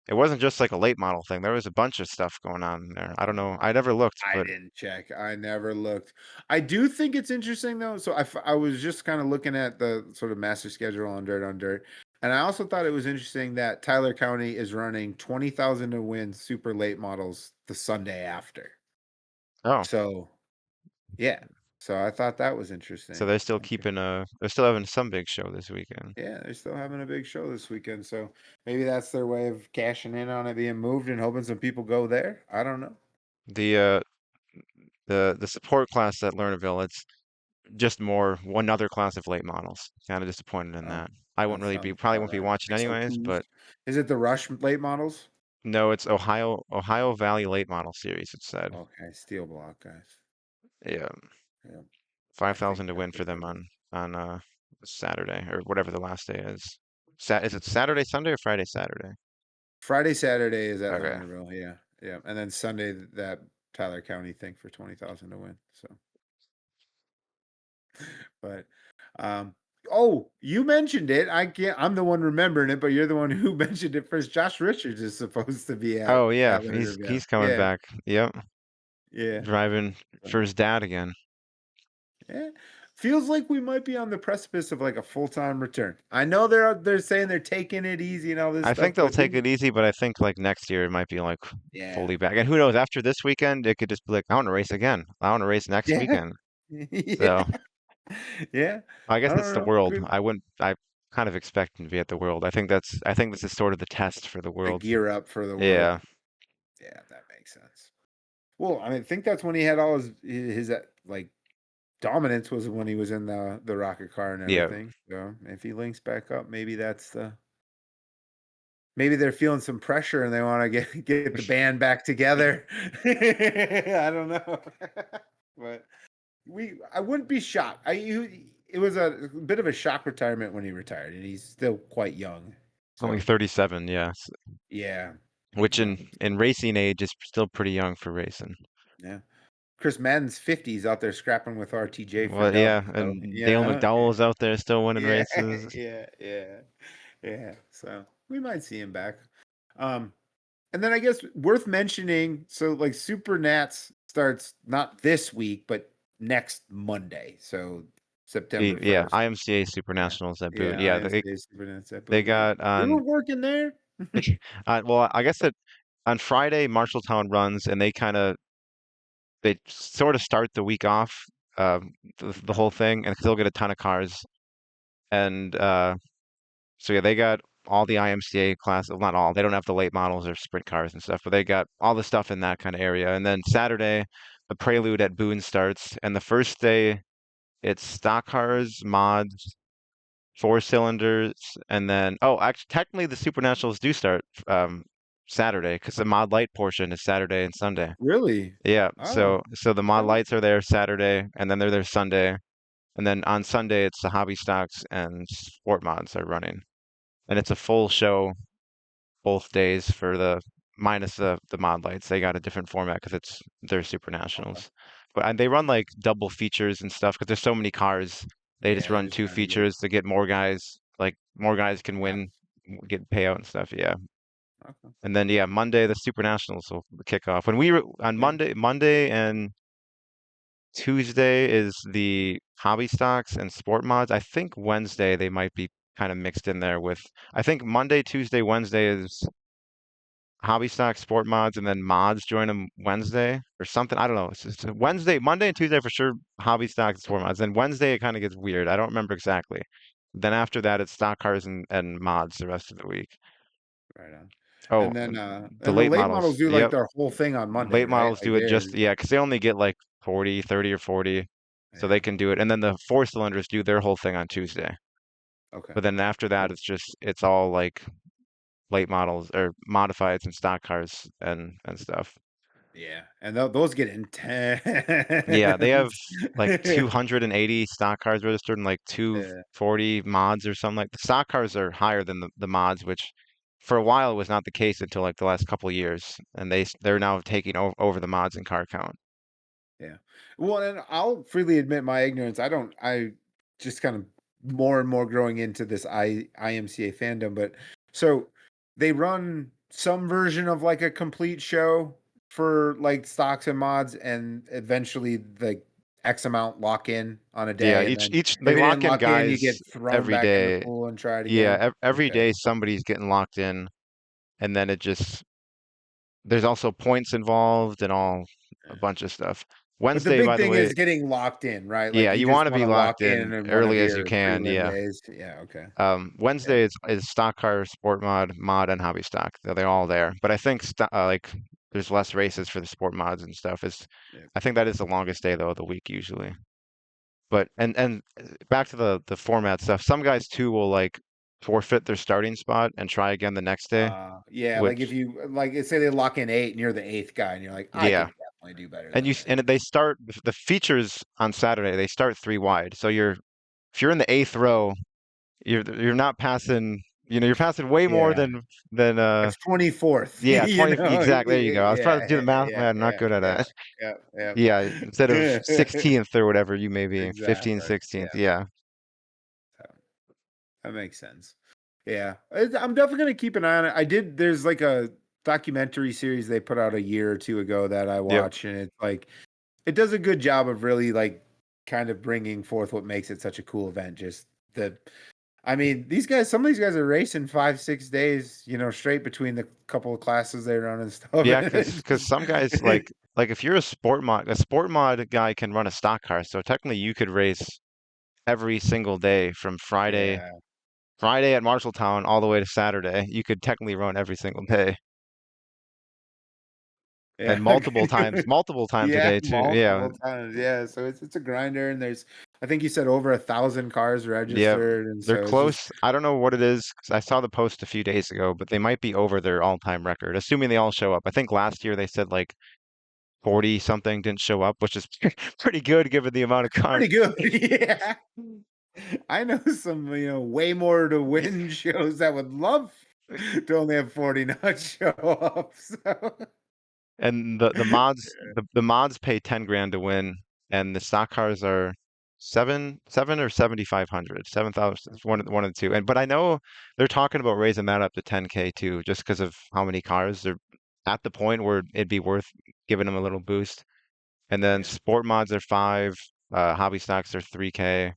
it wasn't just like a late model thing. There was a bunch of stuff going on there. I don't know. I never looked, I but didn't check. I never looked. I do think it's interesting though. So I was just kind of looking at the sort of master schedule on Dirt, and I also thought it was interesting that Tyler County is running 20,000 to win super late models the Sunday after. oh, So yeah, so I thought that was so interesting. they're still Okay. keeping they're still having some big show this weekend. Yeah, they're still having a big show this weekend, so maybe that's their way of cashing in on it being moved and hoping some people go there. I don't know. The the support class at Lernerville, it's just more one other class of late models. Kind of disappointed in Oh, that. I wouldn't that really be sounds probably about won't be right. watching anyways, XO2s. but Is it the Rush late models? no, it's Ohio Valley Late Model Series. It said, Okay, steel block guys. yeah, Yeah, I think 5,000 to that's win for what them they do. on Saturday or whatever the last day is. Is it Saturday, Sunday or Friday, Saturday? Friday, Saturday is at Okay. Lernerville, yeah, yeah, and then Sunday that Tyler County thing for 20,000 to win. So, but, oh, you mentioned it. I can't. I'm the one remembering it, but you're the one who mentioned it first. Josh Richards is supposed to be Oh yeah, at Lernerville. he's coming Yeah, back. Yep, yeah, driving so, for his dad again. yeah. Feels like we might be on the precipice of like a full-time return. I know they're saying they're taking it easy and all this I stuff, think they'll but take who? it easy, but I think like next year it might be like Yeah, fully back. And who knows, after this weekend, it could just be like, I want to race again. I want to race next yeah, weekend. yeah, So yeah. I guess I it's don't the know. world. Could I kind of expect him to be at the world. I think this is sort of the test for the the world. gear up for the world. Yeah. Yeah, that makes sense. Well, I mean, I think that's when he had all his like dominance was when he was in the rocket car and Yeah. everything. So if he links back up, maybe that's the maybe they're feeling some pressure and they want to get the band back together. I don't know, but I wouldn't be shocked. It was a bit of a shock retirement when he retired, and he's still quite young. Only So 37, yes. yeah, Which so in racing age is still pretty young for racing. yeah. Chris Madden's 50s out there scrapping with RTJ for Well, Dell. yeah, So and Dale yeah, McDowell's out there still winning yeah, races. yeah, yeah, yeah. So we might see him back. Um, and then I guess worth mentioning. So like SuperNats starts not this week, but next Monday. So September Yeah, 1st. IMCA Yeah, SuperNationals at Boone. yeah. Yeah, IMCA SuperNats at they Boone. Yeah, got we on were working there. well, I guess that on Friday Marshalltown runs and they sort of start the week off the whole thing, and still get a ton of cars. And so yeah, they got all the IMCA class. Well, not all. They don't have the late models or sprint cars and stuff, but they got all the stuff in that kind of area. And then Saturday, the Prelude at Boone starts, and the first day it's stock cars, mods, four cylinders, and then actually technically the Supernationals do start Saturday because the mod light portion is Saturday and Sunday. Really? Yeah, Oh, so the mod okay. lights are there Saturday, and then they're there Sunday, and then on Sunday it's the hobby stocks and sport mods are running, and it's a full show both days for the minus the mod lights. They got a different format because it's their Super Okay. Nationals, but and they run like double features and stuff because there's so many cars. They just Yeah, they're run just two trying to get. features to get more guys. Like more guys can Yeah. win, get payout and stuff. Yeah. Okay. And then yeah, Monday the Super Nationals will kick off. When we were on Yeah. Monday and Tuesday is the hobby stocks and sport mods. I think Wednesday they might be kind of mixed in there with. I think Monday, Tuesday, Wednesday is hobby stocks, sport mods, and then mods join them Wednesday or something. I don't know. It's Wednesday, Monday, and Tuesday for sure. Hobby stocks and sport mods. Then Wednesday it kind of gets weird. I don't remember exactly. Then after that it's stock cars and mods the rest of the week. Right on. Oh, And then the the late late models models. do like Yep. their whole thing on Monday, Late right? models Like do it just, they're yeah, because they only get like 40, 30 or 40. So they yeah. can do it. And then the four cylinders do their whole thing on Tuesday. Okay. But then after that, Cool. it's all like late models or modifieds and stock cars and stuff. Yeah, and those get Yeah, they have intense. like 280 stock cars registered and like Yeah. 240 mods or something. Like the stock cars are higher than the mods, which for a while was not the case until like the last couple of years. And they're now taking over the mods in car count. Yeah. Well, and I'll freely admit my ignorance. I just kind of more and more growing into this IMCA fandom, but so they run some version of like a complete show for like stocks and mods, and eventually the X amount lock in on a Yeah, day, and then each if they you didn't lock in lock in, you guys get thrown every back in the day. pool and try it Yeah, again. every Okay. day somebody's getting locked in, and then it just there's also points involved and all a Yeah. bunch of stuff. But the Wednesday, big by the thing way, is getting locked in, right? Like yeah, you you just want to want be to lock locked in in in one of early as you your can. prelim Yeah. days. Yeah, okay. Yeah. Wednesday is stock car, sport mod, and hobby stock. They're all there. But I think like there's less races for the sport mods and stuff. Yeah. I think that is the longest day though of the week usually. But and back to the format stuff. Some guys too will like forfeit their starting spot and try again the next day, Yeah, like if which you like say they lock in 8 and you're the 8th guy and you're like, I yeah. can definitely do better And than you this. and they start the features on Saturday, they start three wide. So if you're in the eighth row, you're not passing, you're passing way more Yeah. than It's 24th, yeah, 20 exactly. There you go. I was trying to Yeah, do the math, yeah, man. I'm not yeah, good at yeah, that. yeah, Yeah, instead of yeah. 16th or whatever you may be, 15th, Exactly. 16th. Yeah. Yeah. So that makes sense. Yeah. I'm definitely gonna keep an eye on it. There's like a documentary series they put out a year or two ago that I Yep. watch, and it's like it does a good job of really like kind of bringing forth what makes it such a cool event. Just the I mean, some of these guys are racing 5, 6 days, straight between the couple of classes they run and stuff. Yeah, because some guys like if you're a sport mod guy can run a stock car, so technically you could race every single day from Yeah, Friday at Marshalltown all the way to Saturday. You could technically run every single day yeah, and multiple times a yeah, day too. Yeah. multiple times. Yeah, so it's a grinder, and I think you said over 1,000 cars Yeah. registered, and They're so it's just close. I don't know what it is 'cause I saw the post a few days ago, but they might be over their all-time record, assuming they all show up. I think last year they said like 40 something didn't show up, which is pretty good given the amount of car. pretty good. Yeah, I know some way more to win shows that would love to only have 40 not show up. So And the mods pay 10 grand to win, and the stock cars are seven or 7,500, 7,000. It's one of the two. And but I know they're talking about raising that up to 10K too, just because of how many cars. They're at the point where it'd be worth giving them a little boost. And then yeah. sport mods are 5, hobby stocks are 3K,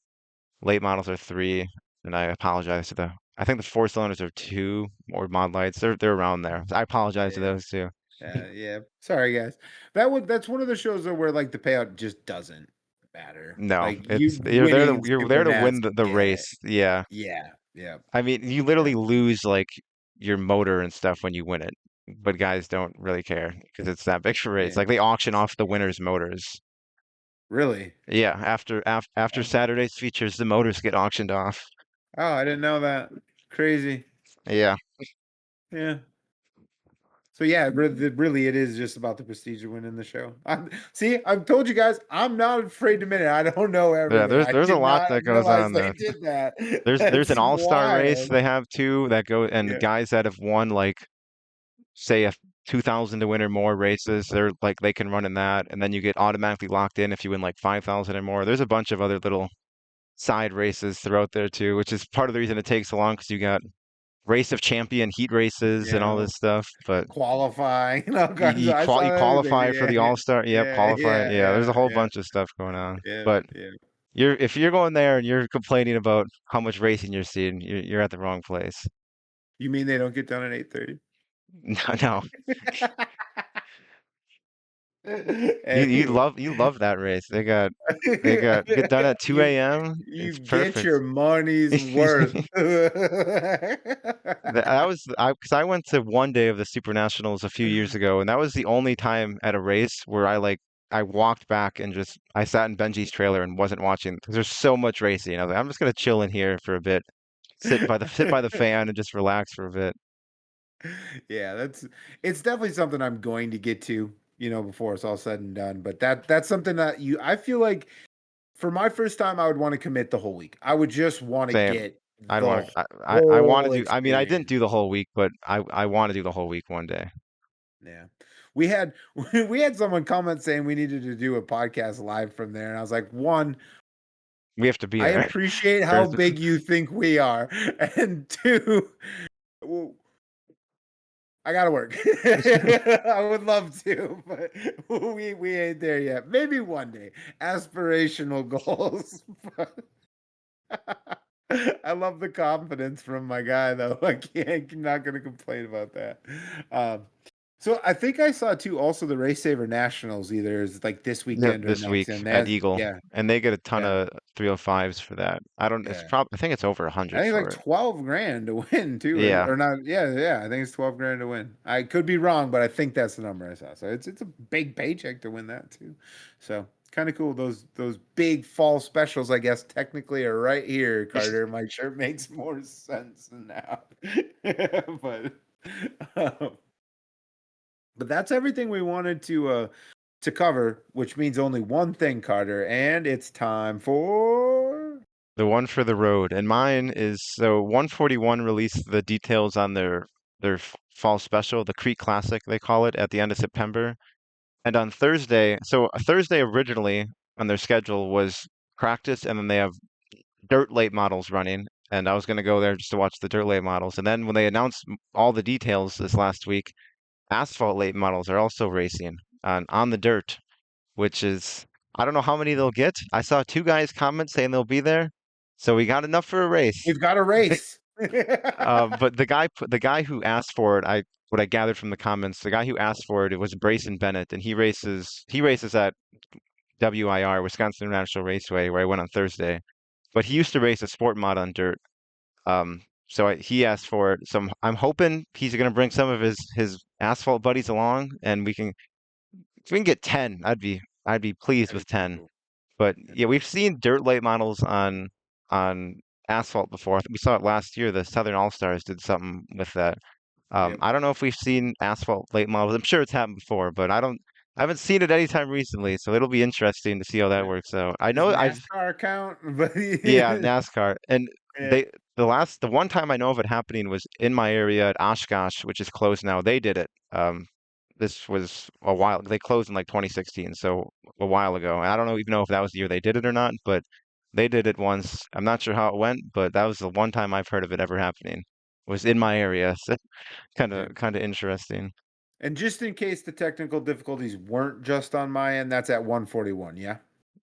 late models are 3, and I apologize to I think the four cylinders are 2 or mod lights. They're around there. I apologize to Yeah. those two. Yeah. Sorry, guys. That's one of the shows though where like the payout just doesn't. matter. No, Like it's you winning you're there to SuperNats, win the yeah, race. Yeah. yeah. I mean, you literally lose like your motor and stuff when you win it, but guys don't really care because it's that big for race. Yeah. Like they auction off the winners' motors. Really? Yeah, after Oh, Saturday's features, the motors get auctioned off. I didn't know that. Crazy. Yeah, Yeah. So yeah, really, it is just about the prestige of winning the show. See, I've told you guys, I'm not afraid to admit it. I don't know yeah. everything. I There's a did lot not that goes realize on they there. did that. There's That's an all-star race wild. they have too that go and Yeah. guys that have won like say a 2,000 to win or more races, they're like they can run in that, and then you get automatically locked in if you win like 5,000 or more. There's a bunch of other little side races throughout there too, which is part of the reason it takes so long because you got race of champion heat races and all Yeah. this stuff. But Qualifying and all kinds of, I you saw everything. qualify for the Yeah. All-Star. Yep, Yeah. qualify. Yeah. Yeah, there's a Yeah. whole Yeah. bunch of stuff going on. Yeah. But Yeah. if you're going there and you're complaining about how much racing you're seeing, you're at the wrong place. You mean they don't get done at 8:30? No, no. Anyway. You love that race. They got get done at 2 You a.m. you It's get perfect. your money's worth. That was because I went to one day of the Super Nationals a few years ago, and that was the only time at a race where I walked back and just I sat in Benji's trailer and wasn't watching because there's so much racing. I was like, I'm just gonna chill in here for a bit, sit by the fan and just relax for a bit. Yeah, it's definitely something I'm going to get to, before it's all said and done. But that's something that I feel like for my first time, I would want to commit the whole week. I would just want to Same. get I'd the want to. I want to whole do. I mean, I didn't experience. do the whole week, but I want to do the whole week one day. Yeah. We had we had someone comment saying we needed to do a podcast live from there. And I was like, one, We have to be I there. appreciate how There's big you think we are. And two, well, I gotta work. I would love to, but we ain't there yet. Maybe one day. Aspirational goals. I love the confidence from my guy, though. I'm not going to complain about that. Um, so I think I saw too. Also, the Race Saver Nationals either is like this Yep, weekend or this next, week and at that's Eagle, yeah, and they get a ton yeah, of 305s for that. I don't. It's yeah. I think it's over I 100 think it's for like it. 12 grand to win too, Yeah, or not? Yeah, yeah. I think it's 12 grand to win. I could be wrong, but I think that's the number I saw. So it's a big paycheck to win that too. So kind of cool. Those big fall specials, I guess, technically are right here, Carter. My shirt makes more sense now, but um, but that's everything we wanted to cover, which means only one thing, Carter, and it's time for. the one for the road, and mine is so 141 released the details on their fall special, the Creek Classic they call it, at the end of September. And on Thursday, so Thursday originally on their schedule was practice, and then they have dirt late models running. And I was going to go there just to watch the dirt late models. And then when they announced all the details this last week, asphalt late models are also racing on the dirt, which is I don't know how many they'll get. I saw two guys comment saying they'll be there, so we got enough for a race. We've got a race. But the guy who asked for it, I what I gathered from the comments, the guy who asked for it, it was Brayson Bennett, and he races at WIR, Wisconsin International Raceway, where I went on Thursday. But he used to race a sport mod on dirt. He asked for it. So I'm hoping he's going to bring some of his asphalt buddies along, and if we can get 10, I'd be pleased That'd with be pretty 10. cool. But Yeah. yeah, we've seen dirt late models on asphalt before. I think we saw it last year. The Southern All Stars did something with that. Yep. I don't know if we've seen asphalt late models. I'm sure it's happened before, but I haven't seen it anytime recently. So it'll be interesting to see how that Yeah. works out. I Does know I've NASCAR count? But Yeah, yeah. NASCAR. And the one time I know of it happening was in my area at Oshkosh, which is closed now. They did it. This was a while. They closed in like 2016, so a while ago. And I don't even know if that was the year they did it or not, but they did it once. I'm not sure how it went, but that was the one time I've heard of it ever happening. Was in my area. So Yeah. kind of interesting. And just in case the technical difficulties weren't just on my end, that's at 141, yeah?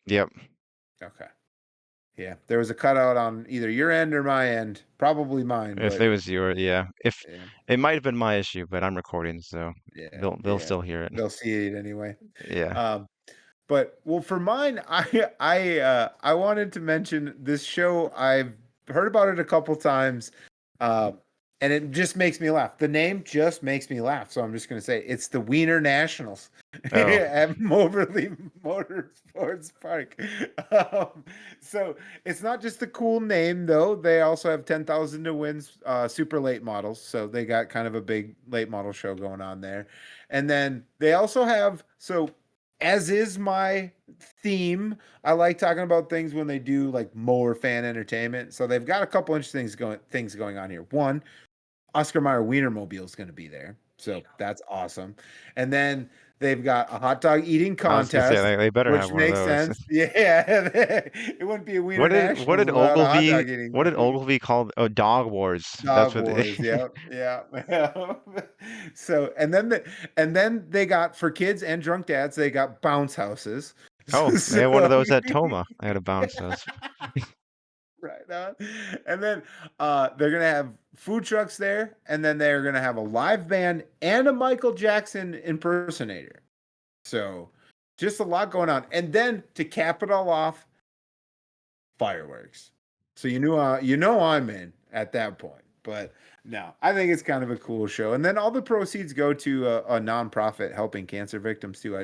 Yep. Okay. Yeah. There was a cutout on either your end or my end. Probably mine, If but it was your, yeah. If yeah. it might have been my issue, but I'm recording, so Yeah. they'll Yeah. still hear it. They'll see it anyway. Yeah. Um, But well, for mine, I wanted to mention this show. I've heard about it a couple times, and it just makes me laugh. The name just makes me laugh. So I'm just going to say it's the Wiener Nationals Oh. at Moberly Motorsports Park. So it's not just a cool name, though. They also have 10,000 to win super late models. So they got kind of a big late model show going on there. And then they also have, so as is my theme, I like talking about things when they do like more fan entertainment. So they've got a couple interesting things going on here. One, Oscar Mayer Wienermobile is going to be there. So that's awesome. And then they've got a hot dog eating I was gonna contest, say they better which have one of makes those. sense. Yeah. It wouldn't be a Wiener What did Nationals without a hot dog eating. what did Ogilvy call? Oh, Dog Wars. That's Dog what Wars, they. yeah. So and then they got, for kids and drunk dads, they got bounce houses. Oh, they had one of those at Toma. I had a bounce house. Right on. And then they're gonna have food trucks there, and then they're gonna have a live band and a Michael Jackson impersonator. So just a lot going on. And then to cap it all off, fireworks. So you know I'm in at that point. But no, I think it's kind of a cool show. And then all the proceeds go to a nonprofit helping cancer victims too.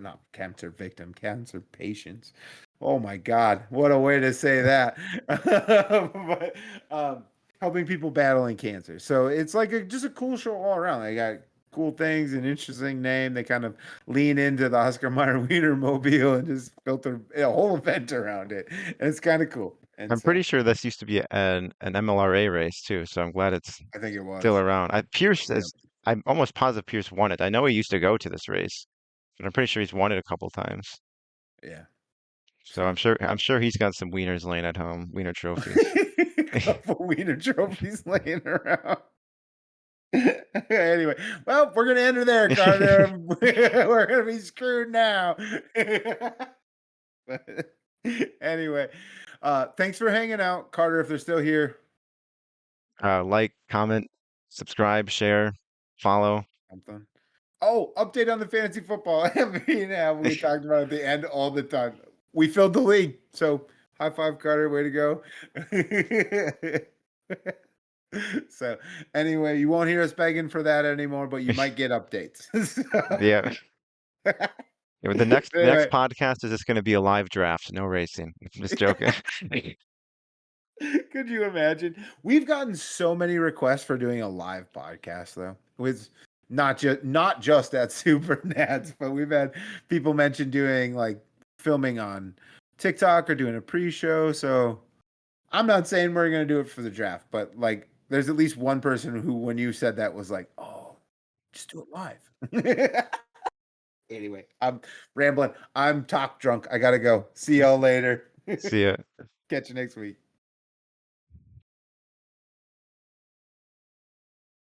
Not cancer victim, cancer patients. Oh my God, what a way to say that. But helping people battling cancer. So it's like just a cool show all around. They got cool things, an interesting name. They kind of lean into the Oscar Mayer Wienermobile and just built a whole event around it. And it's kind of cool. And I'm so pretty sure this used to be an MLRA race too, so I'm glad it's I think it still was. around. Pierce Yeah. is. I'm almost positive Pierce won it. I know he used to go to this race, but I'm pretty sure he's won it a couple times. Yeah. So I'm sure he's got some wieners laying at home, wiener trophies. Couple wiener trophies laying around. Anyway, well, we're gonna end it there, Carter. We're gonna be screwed now. But anyway, thanks for hanging out, Carter. If they're still here, Like, comment, subscribe, share, follow. something. Oh, update on the fantasy football. We talked about at the end all the time. We filled the league, so high five, Carter. Way to go. So anyway, you won't hear us begging for that anymore, but you might get updates. Yeah. Yeah, but the next Anyway, podcast is just going to be a live draft, no racing. I'm just joking. could you imagine? We've gotten so many requests for doing a live podcast, though, with not just at SuperNats, but we've had people mention doing like filming on TikTok or doing a pre-show. So I'm not saying we're gonna do it for the draft, but like, there's at least one person who, when you said that, was like, "Oh, just do it live." Anyway, I'm rambling. I'm talk drunk. I gotta go. See y'all later. See ya. Catch you next week.